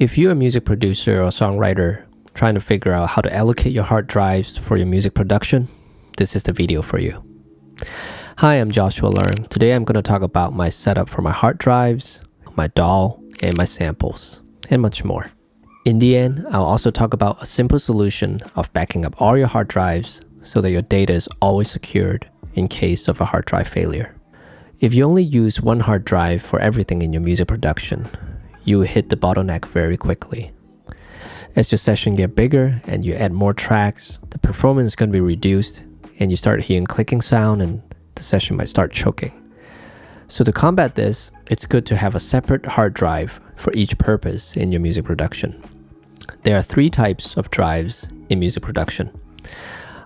If you're a music producer or songwriter trying to figure out how to allocate your hard drives for your music production, this is the video for you. Hi, I'm Joshua Lerm. Today I'm going to talk about my setup for my hard drives, my DAW, and my samples, and much more. In the end, I'll also talk about a simple solution of backing up all your hard drives so that your data is always secured in case of a hard drive failure. If you only use one hard drive for everything in your music production, you will hit the bottleneck very quickly. As your session get bigger and you add more tracks, the performance is going to be reduced and you start hearing clicking sound and the session might start choking. So to combat this, it's good to have a separate hard drive for each purpose in your music production. There are three types of drives in music production.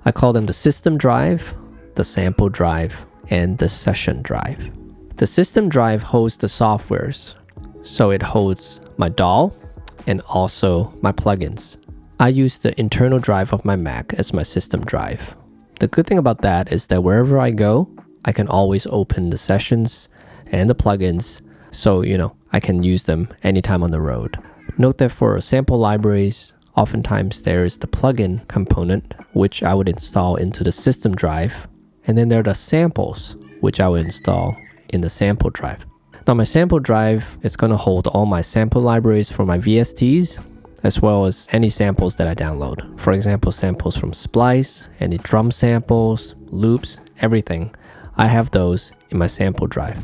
I call them the system drive, the sample drive, and the session drive. The system drive holds the softwares, so it holds my DAW and also my plugins. I use the internal drive of my Mac as my system drive. The good thing about that is that wherever I go, I can always open the sessions and the plugins, so I can use them anytime on the road. Note that for sample libraries, oftentimes there is the plugin component, which I would install into the system drive, and then there are the samples, which I would install in the sample drive. Now my sample drive is going to hold all my sample libraries for my VSTs, as well as any samples that I download. For example, samples from Splice, any drum samples, loops, everything. I have those in my sample drive.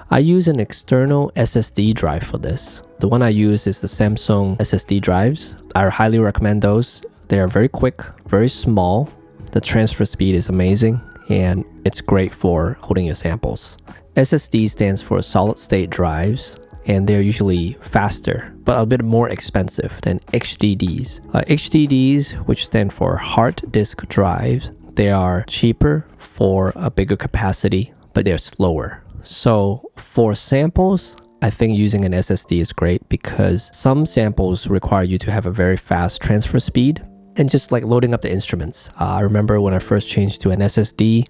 I use an external SSD drive for this. The one I use is the Samsung SSD drives. I highly recommend those. They are very quick, very small. The transfer speed is amazing, and it's great for holding your samples. SSD stands for solid state drives, and they're usually faster, but a bit more expensive than HDDs. HDDs, which stand for hard disk drives, they are cheaper for a bigger capacity, but they're slower. So for samples, I think using an SSD is great because some samples require you to have a very fast transfer speed, and just like loading up the instruments. I remember when I first changed to an SSD,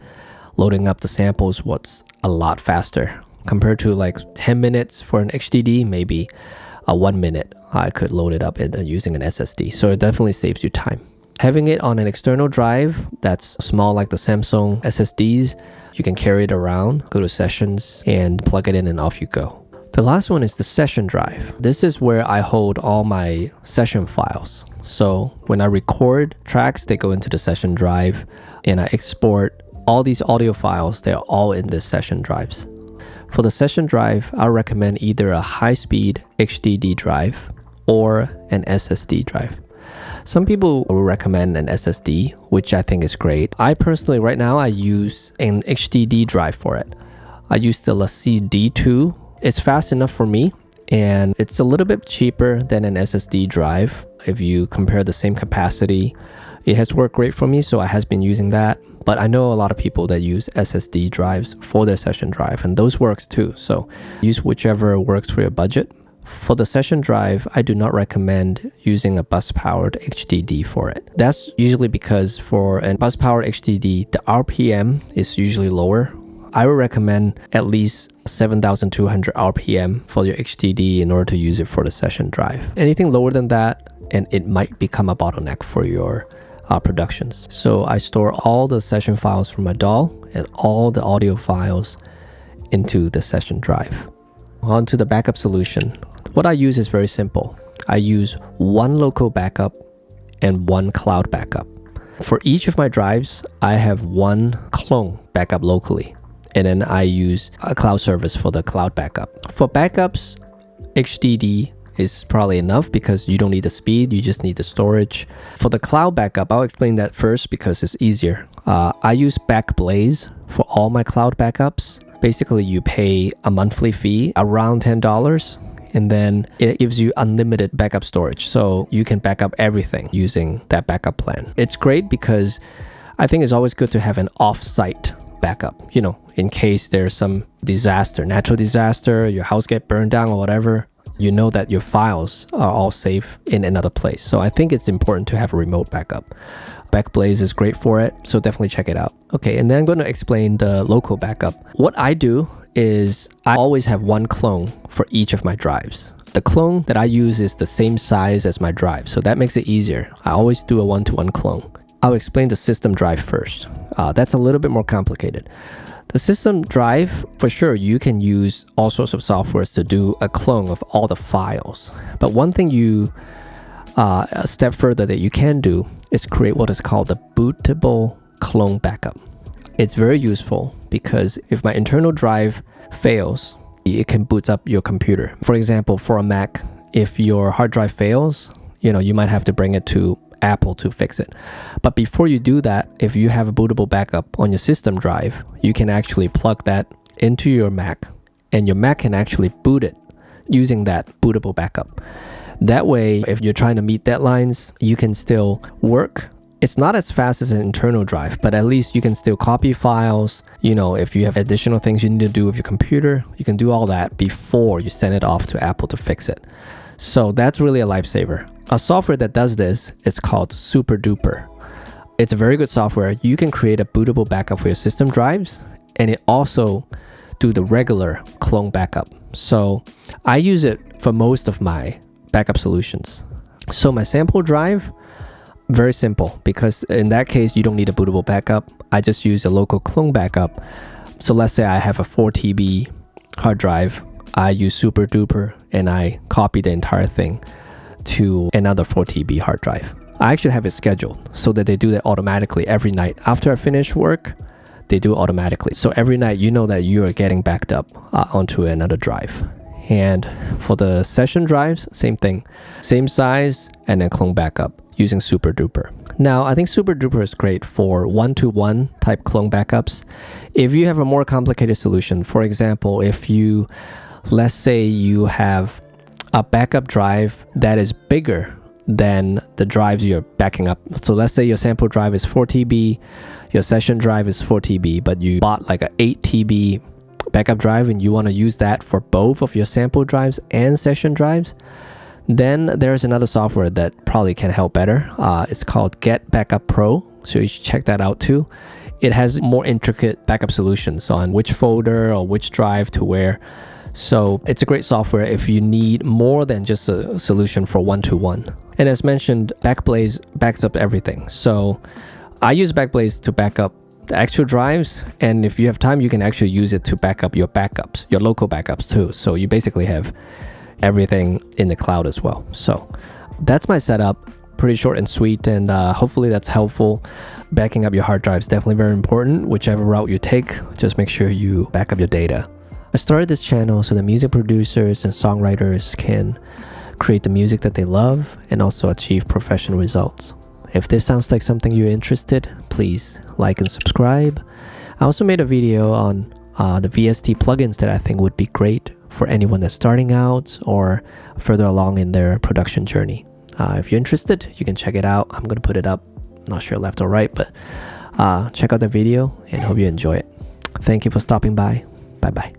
loading up the samples was a lot faster compared to like 10 minutes for an HDD, maybe 1 minute I could load it up using an SSD. So it definitely saves you time. Having it on an external drive that's small like the Samsung SSDs, you can carry it around, go to sessions and plug it in and off you go. The last one is the session drive. This is where I hold all my session files. So when I record tracks, they go into the session drive and I export all these audio files. They're all in the session drives. For the session drive, I recommend either a high-speed HDD drive or an SSD drive. Some people will recommend an SSD, which I think is great. I personally, right now, I use an HDD drive for it. I use the LaCie D2. It's fast enough for me, and it's a little bit cheaper than an SSD drive. If you compare the same capacity, it has worked great for me, so I has been using that. But I know a lot of people that use SSD drives for their session drive, and those works too. So use whichever works for your budget. For the session drive, I do not recommend using a bus-powered HDD for it. That's usually because for a bus-powered HDD, the RPM is usually lower. I would recommend at least 7,200 RPM for your HDD in order to use it for the session drive. Anything lower than that, and it might become a bottleneck for your productions. So I store all the session files from my DAW and all the audio files into the session drive. On to the backup solution. What I use is very simple. I use one local backup and one cloud backup. For each of my drives, I have one clone backup locally, and then I use a cloud service for the cloud backup. For backups, HDD is probably enough because you don't need the speed, you just need the storage. For the cloud backup, I'll explain that first because it's easier. I use Backblaze for all my cloud backups. Basically, you pay a monthly fee around $10, and then it gives you unlimited backup storage. So you can back up everything using that backup plan. It's great because I think it's always good to have an off-site backup, in case there's some disaster, natural disaster, your house get burned down or whatever. You know that your files are all safe in another place. So I think it's important to have a remote backup. Backblaze is great for it, so definitely check it out. Okay, and then I'm going to explain the local backup. What I do is I always have one clone for each of my drives. The clone that I use is the same size as my drive, so that makes it easier. I always do a one-to-one clone. I'll explain the system drive first. That's a little bit more complicated. The system drive, for sure, you can use all sorts of softwares to do a clone of all the files. But one thing a step further that you can do is create what is called the bootable clone backup. It's very useful because if my internal drive fails, it can boot up your computer. For example, for a Mac, if your hard drive fails, you might have to bring it to Apple to fix it. But before you do that, if you have a bootable backup on your system drive, you can actually plug that into your Mac, and your Mac can actually boot it using that bootable backup. That way, if you're trying to meet deadlines, you can still work. It's not as fast as an internal drive, but at least you can still copy files. If you have additional things you need to do with your computer, you can do all that before you send it off to Apple to fix it. So that's really a lifesaver. A software that does this is called SuperDuper. It's a very good software. You can create a bootable backup for your system drives, and it also do the regular clone backup. So I use it for most of my backup solutions. So my sample drive, very simple, because in that case, you don't need a bootable backup. I just use a local clone backup. So let's say I have a 4 TB hard drive. I use SuperDuper and I copy the entire thing to another 4 TB hard drive. I actually have it scheduled so that they do that automatically every night. After I finish work, they do it automatically. So every night you know that you are getting backed up onto another drive. And for the session drives, same thing. Same size and then clone backup using SuperDuper. Now, I think SuperDuper is great for one-to-one type clone backups. If you have a more complicated solution, for example, let's say you have a backup drive that is bigger than the drives you're backing up. So let's say your sample drive is 4 TB, your session drive is 4 TB, but you bought like an 8 TB backup drive and you want to use that for both of your sample drives and session drives, then there's another software that probably can help better. It's called Get Backup Pro, so you should check that out too. It has more intricate backup solutions on which folder or which drive to where. So it's a great software if you need more than just a solution for one-to-one. And as mentioned, Backblaze backs up everything. So I use Backblaze to back up the actual drives, and if you have time, you can actually use it to back up your backups, your local backups too. So you basically have everything in the cloud as well. So that's my setup. Pretty short and sweet, and hopefully that's helpful. Backing up your hard drive is definitely very important. Whichever route you take, just make sure you back up your data. I started this channel so that music producers and songwriters can create the music that they love and also achieve professional results. If this sounds like something you're interested, please like and subscribe. I also made a video on the VST plugins that I think would be great for anyone that's starting out or further along in their production journey. If you're interested, you can check it out. I'm going to put it up, not sure left or right, but check out the video and hope you enjoy it. Thank you for stopping by. Bye-bye.